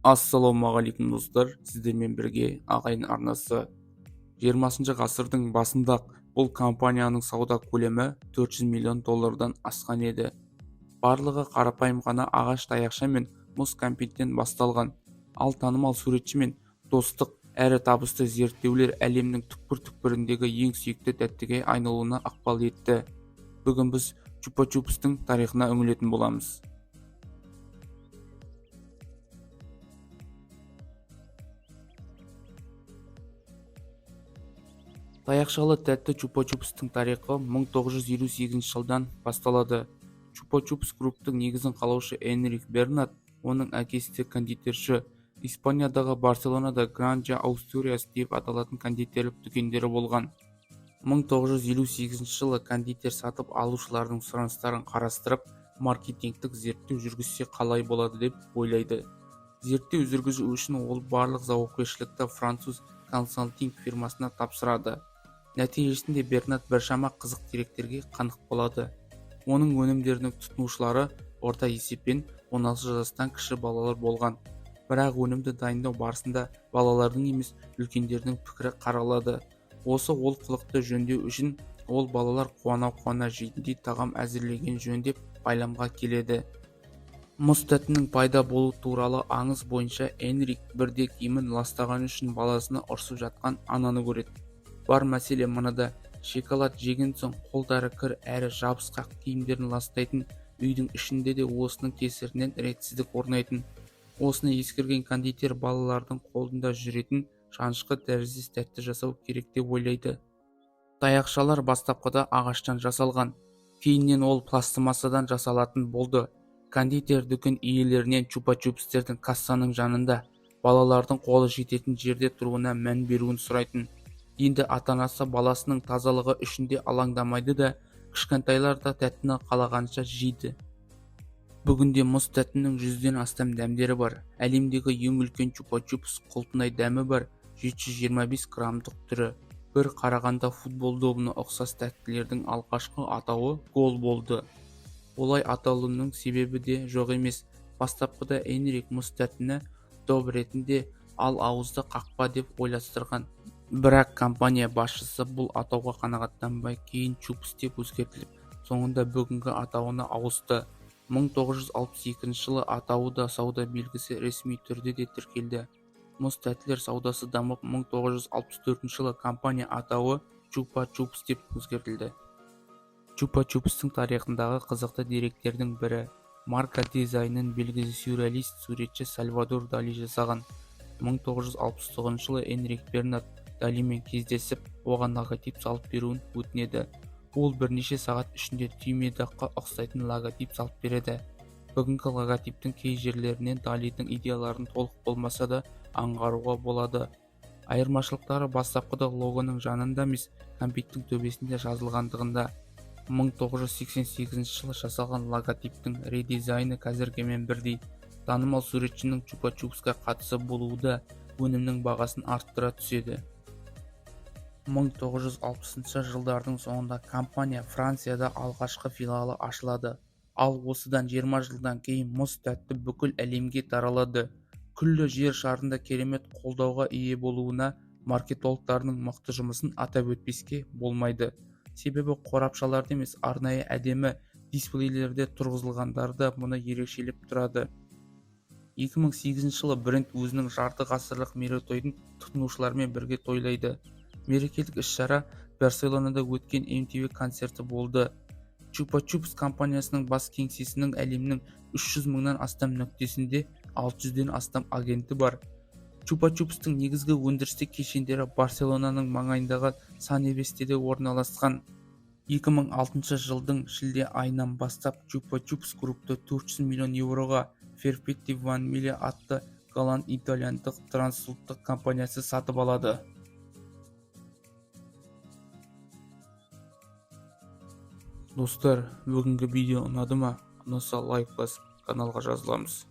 Ассалаумағалейкум достар, сіздермен бірге ағайын арнасы. 20 ғасырдың басында бұл компанияның сауда көлемі 400 миллион доллардан асқан еді. Барлығы қарапайым ғана ағаш таяқша мен мұз кәмпиттен басталған. Ал танымал суретші мен достық әрі табысты зерттеулер әлемнің түкпір-түкпіріндегі ең сүйікті тәттіге айналуына ықпал етті. Бүгін біз чупа-чупстың тарихына үңілетін боламыз. Таяқшалы тәтті чупа-чупстың тарихы 1958 жылдан басталады. Чупа-чупс групптың негізін қалаушы Энрик Бернат, оның әкесі де кондитерші. Испаниядағы Барселонада Гранжа Астуриас деп аталатын кондитерлік дүкендері болған. 1958 жылы кондитер сатып алушылардың сұраныстарын қарастырып, маркетингтік зерттеу жүргізсе қалай болады деп ойлайды. Зерттеу жүргізу үшін ол барлық жауапкершілікті француз консалтинг фирмасына тапсырады. Нәтижесінде Бернат біршама қызық деректерге қанық болады. Оның өнімдерінің тұтынушылары орта есеппен 16 жастан кіші балалар болған. Бірақ өнімді дайындау барысында балалардың емес, үлкендердің пікірі қаралады. Осы олқылықты жөндеу үшін ол балалар қуана жейтіндей тағам әзірлеген жөн деп байламға келеді. Мұз тәттінің пайда болу туралы аңыз бойынша Энрик бірде киімін ластаған үшін баласына ұрсып жатқан ананы көреді. Бар мәселе мынада: шоколад жеген соң қолдары кір әрі жабысқақ киімдерін ластайтын, үйдің ішінде де осының кесірінен ретсіздік орнайтын. Осыны ескерген кондитер балалардың қолында жүретін шанышқы тәріздес тәтті жасау керек деп ойлайды. Таяқшалар бастапқыда ағаштан жасалған, кейіннен ол пластмассадан жасалатын болды. Кондитер дүкен иелерінен чупа-чупстердің кассаның жанында балалардың қолы жететін жерде тұруына мән беруін сұрайтын. Енді ата-анасы баласының тазалығы үшін де алаңдамайды да, кішкентайлар да тәттіні қалағанша жейді. Бүгінде мұз тәттінің 100-ден астам дәмдері бар. Әлемдегі ең үлкен чупа-чупс құлпынай дәмі бар 725 граммдық түрі. Бір қарағанда футбол добына ұқсас тәттілердің алғашқы атауы гол болды. Олай аталуының себебі де жоқ емес. Бастапқыда Энрик мұз тәттіні доп ретінде ал ауызды қақпа деп ойластырған. Бірақ компания басшысы бұл атауға қанағаттанбай, кейін чупс деп өзгертіліп, соңында бүгінгі атауына ауысты. 1962 жылы атауы да сауда белгісі ресми түрде де тіркелді. Мұз тәттілер саудасы дамып, 1964 жылы компания атауы чупа-чупс деп өзгертілді. Чупа-чупстың тарихындағы қызықты деректердің бірі: марка дизайнын белгілі сюрреалист суретші Сальвадор Дали жасаған. 1969 жылы Энрик Бернат Далимен кездесіп, оған логотип салып беруін өтінеді. Ол бірнеше сағат ішінде түймедаққа ұқсайтын логотип салып береді. Бүгінгі логотиптің кей жерлерінен Далидің идеяларын толық болмаса да аңғаруға болады. Айырмашылықтары бастапқыда логоның жанында емес, кәмпиттің төбесінде жазылғандығында. 1988 жылы жасалған логотиптің редизайны қазіргімен бірдей. Танымал суретшінің чупа-чупсқа қатысы болуы да өнімнің бағасын арттыра түседі. 1960 жылдардың соңында компания Францияда алғашқы филиалы ашылады. Ал осыдан 20 жылдан кейін мұз тәтті бүкіл әлемге таралады. Күллі жер шарында керемет қолдауға ие болуына маркетологтардың мықты жұмысын атап өтпеске болмайды. Себебі қорапшаларда емес, арнайы әдемі дисплейлерде тұрғызылғандары да мұны ерекшелеп тұрады. 2008 жылы бренд өзінің жарты ғасырлық мерейтойын тұтынушылармен бірге тойлайды. Мерекелік іс-шара Барселонада өткен MTV концерті болды. Чупа-чупс компаниясының бас кеңсесінің әлемнің 300 мыңнан астам нүктесінде 600-ден астам агенті бар. Чупа-чупстың негізгі өндірістік кешендері Барселонаның маңайындағы Сан-Севестеде орналасқан. 2006 жылдың шілде айынан бастап Чупа-чупс группты 400 миллион евроға Perfetti Vanilla атты голланд-итальяндық трансұлттық компаниясы сатып алады. Достар, бүгінгі видео ұнады ма? Ұнаса лайк басып, каналға жазыламыз.